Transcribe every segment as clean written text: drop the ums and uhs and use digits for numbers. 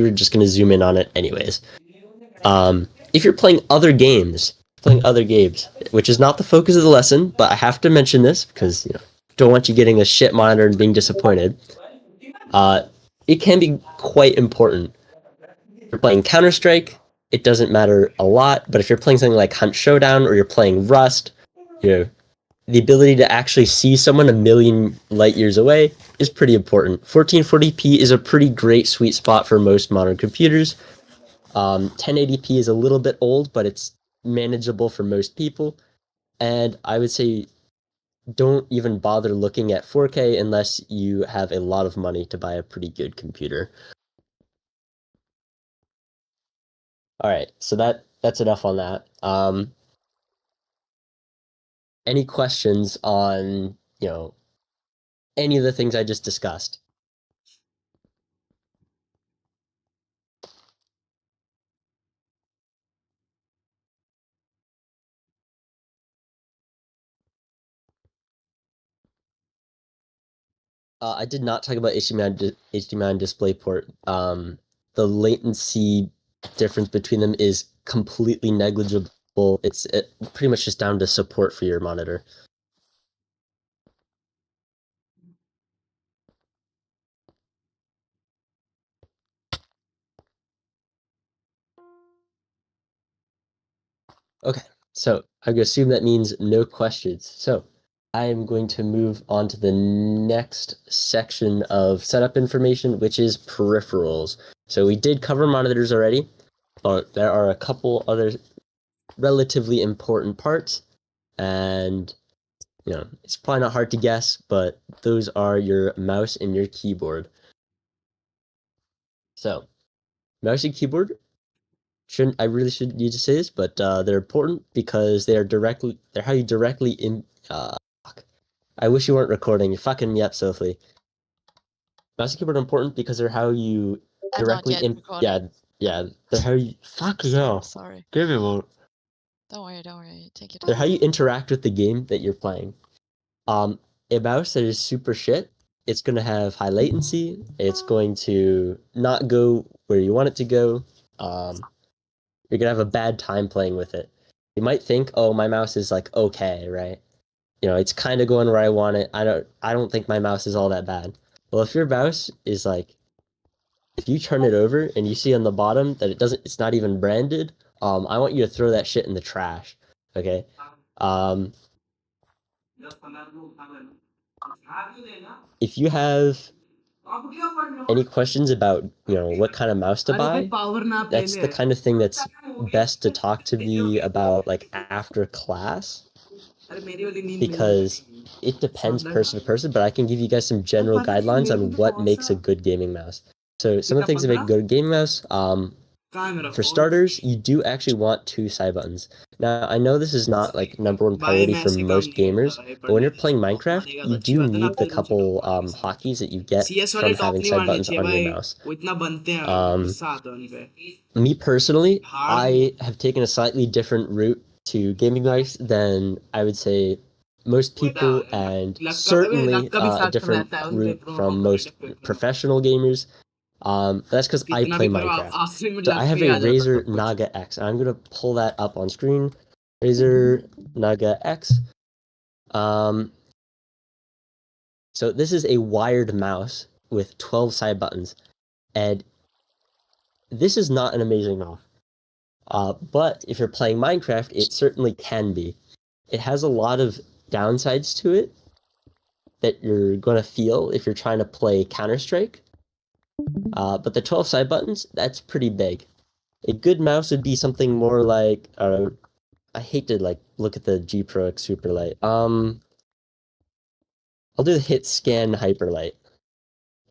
you're just going to zoom in on it anyways. If you're playing other games, which is not the focus of the lesson, but I have to mention this because don't want you getting a shit monitor and being disappointed. It can be quite important. If you're playing Counter-Strike, it doesn't matter a lot, but if you're playing something like Hunt Showdown or you're playing Rust, the ability to actually see someone a million light years away is pretty important. 1440p is a pretty great sweet spot for most modern computers. 1080p is a little bit old, but it's manageable for most people. And I would say don't even bother looking at 4K unless you have a lot of money to buy a pretty good computer. All right, so that's enough on that. Any questions on, any of the things I just discussed? I did not talk about HDMI and DisplayPort. The latency difference between them is completely negligible. It's pretty much just down to support for your monitor. Okay, so I'm going to assume that means no questions. So I am going to move on to the next section of setup information, which is peripherals. So we did cover monitors already, but there are a couple other relatively important parts, and it's probably not hard to guess, but those are your mouse and your keyboard. So mouse and keyboard, I really should need to say this, but they're important because they're how you directly I wish you weren't recording. You're fucking me up, Sophie. Mouse and keyboard are important because they're how you directly they're how you fuck yeah. Sorry. Give it a Don't worry. Take it. They're how you interact with the game that you're playing. A mouse that is super shit, it's gonna have high latency. It's going to not go where you want it to go. You're gonna have a bad time playing with it. You might think, oh, my mouse is like okay, right? It's kind of going where I want it. I don't think my mouse is all that bad. Well, if your mouse is like, if you turn it over and you see on the bottom that it's not even branded, I want you to throw that shit in the trash. Okay. If you have any questions about what kind of mouse to buy, that's the kind of thing that's best to talk to me about like after class, because it depends person to person, but I can give you guys some general guidelines on what makes a good gaming mouse. So some of the things that make a good gaming mouse, for starters, you do actually want 2 side buttons. Now, I know this is not like #1 priority for most gamers, but when you're playing Minecraft, you do need the couple hotkeys that you get from having side buttons on your mouse. Me personally, I have taken a slightly different route to gaming mice than I would say most people, and certainly a different route from most professional gamers. That's because I play Minecraft. So I have a Razer Naga X, and I'm gonna pull that up on screen. Razer Naga X. So this is a wired mouse with 12 side buttons, and this is not an amazing mouse. But if you're playing Minecraft, it certainly can be. It has a lot of downsides to it that you're gonna feel if you're trying to play Counter-Strike. But the 12 side buttons, that's pretty big. A good mouse would be something more like, I hate to like look at the G Pro X Superlight. I'll do the Hitscan Hyperlight.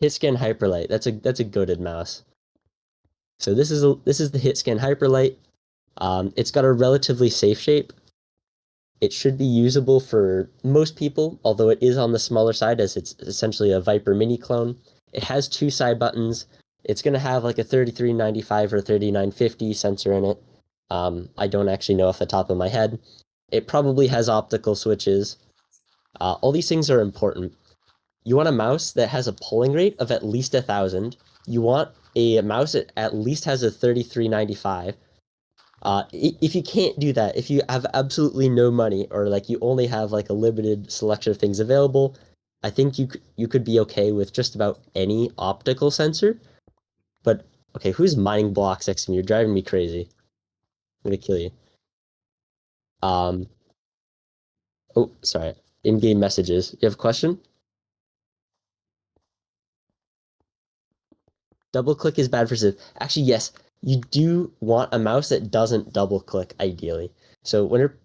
Hitscan Hyperlight, that's a goated mouse. So this is the Hitscan Hyperlight. It's got a relatively safe shape. It should be usable for most people, although it is on the smaller side as it's essentially a Viper mini clone. It has 2 side buttons. It's going to have like a 3395 or 3950 sensor in it. I don't actually know off the top of my head. It probably has optical switches. All these things are important. You want a mouse that has a polling rate of at least 1,000. you want a mouse that at least has a 3395. If you can't do that, if you have absolutely no money or like you only have like a limited selection of things available, I think you could be okay with just about any optical sensor. But okay, who's mining blocks next to me? You're driving me crazy. I'm gonna kill you. Um, oh, sorry. In-game messages. You have a question? Double click is bad for Civ. Actually, yes, you do want a mouse that doesn't double click, ideally. So when you're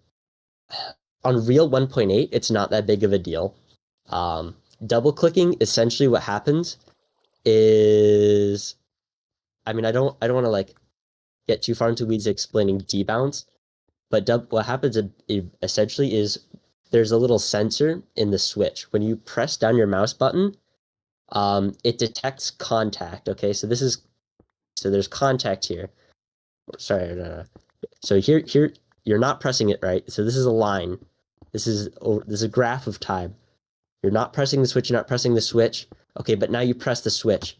on Real 1.8, it's not that big of a deal. Double clicking, essentially what happens is, I mean, I don't want to like get too far into weeds explaining debounce, but what happens essentially is there's a little sensor in the switch. When you press down your mouse button, it detects contact. Okay, so there's contact here. Sorry, no. So here you're not pressing it right. So this is a line. This is a graph of time. You're not pressing the switch. You're not pressing the switch. Okay, but now you press the switch,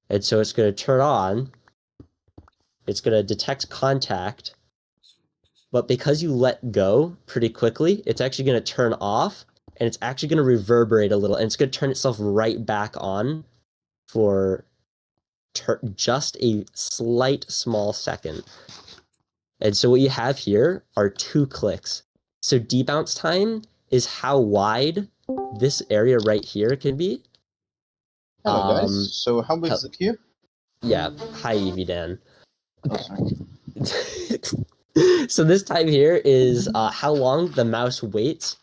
and so it's going to turn on. It's going to detect contact, but because you let go pretty quickly, it's actually going to turn off, and it's actually going to reverberate a little, and it's going to turn itself right back on for just a slight small second. And so what you have here are 2 clicks. So debounce time is how wide this area right here can be. Hello guys. So how big is the queue? Yeah. Hi, Evie Dan. Oh, sorry. So this time here is how long the mouse waits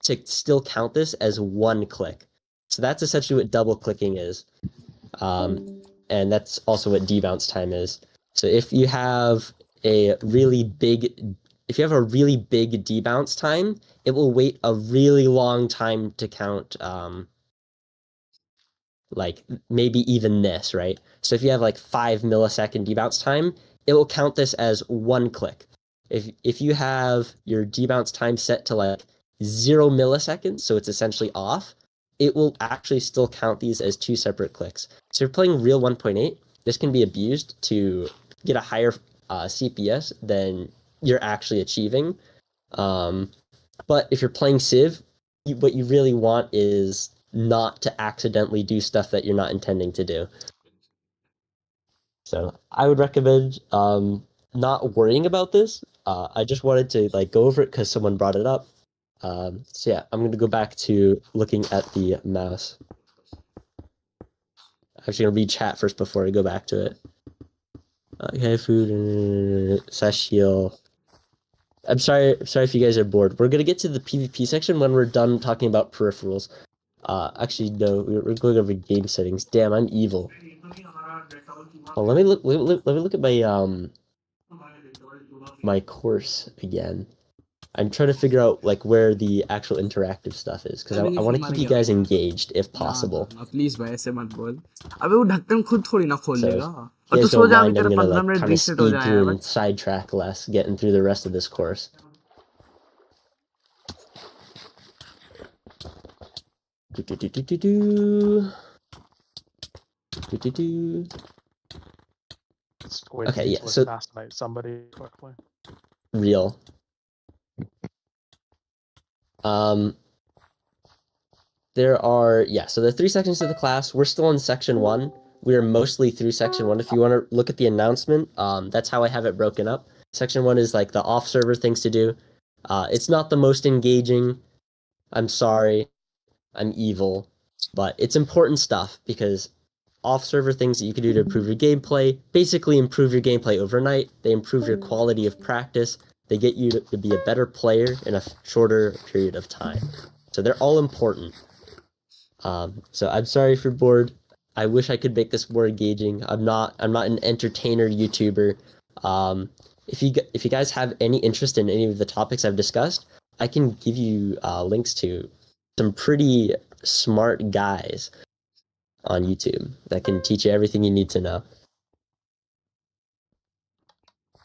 to still count this as 1 click. So that's essentially what double clicking is. And that's also what debounce time is. So if you have a really big debounce time, it will wait a really long time to count, like maybe even this, right? So if you have like 5 millisecond debounce time, it will count this as 1 click. If you have your debounce time set to like 0 milliseconds, so it's essentially off, it will actually still count these as 2 separate clicks. So if you're playing Real 1.8, this can be abused to get a higher CPS than you're actually achieving. But if you're playing Civ, what you really want is not to accidentally do stuff that you're not intending to do. So I would recommend not worrying about this. I just wanted to like go over it because someone brought it up. So yeah, I'm going to go back to looking at the mouse. I'm actually going to read chat first before I go back to it. Okay, food, Sashiel. I'm sorry if you guys are bored. We're going to get to the PvP section when we're done talking about peripherals. Actually, no, we're going over game settings. Damn, I'm evil. Oh, let me look at my my course again. I'm trying to figure out like where the actual interactive stuff is because I want to keep you guys engaged if possible. Please भाई ऐसे मत बोल अबे वो ढक्कन खुद थोड़ी ना खोल So, लेगा if you और तू guys सो don't जा अभी mind, I'm तेरा gonna 15 like minute kind of reset हो speed through जाएगा and sidetrack less, getting through the rest of this course. Okay, yeah. So assassinate somebody quickly. Real. There are, so there are 3 sections to the class. We're still in section 1. We are mostly through section 1. If you want to look at the announcement, that's how I have it broken up. Section 1 is like the off-server things to do. It's not the most engaging. I'm sorry. I'm evil. But it's important stuff because off-server things that you can do to improve your gameplay basically improve your gameplay overnight. They improve your quality of practice. They get you to be a better player in a shorter period of time. So they're all important. So I'm sorry if you're bored. I wish I could make this more engaging. I'm not an entertainer YouTuber. If you guys have any interest in any of the topics I've discussed, I can give you links to some pretty smart guys on YouTube that can teach you everything you need to know.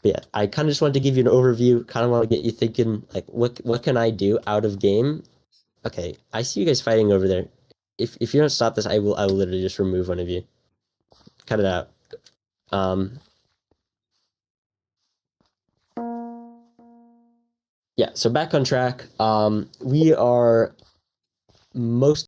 But yeah, I kind of just wanted to give you an overview. Kind of want to get you thinking, like, what can I do out of game? Okay, I see you guys fighting over there. If you don't stop this, I will literally just remove one of you. cut it out. Yeah, so back on track. We are most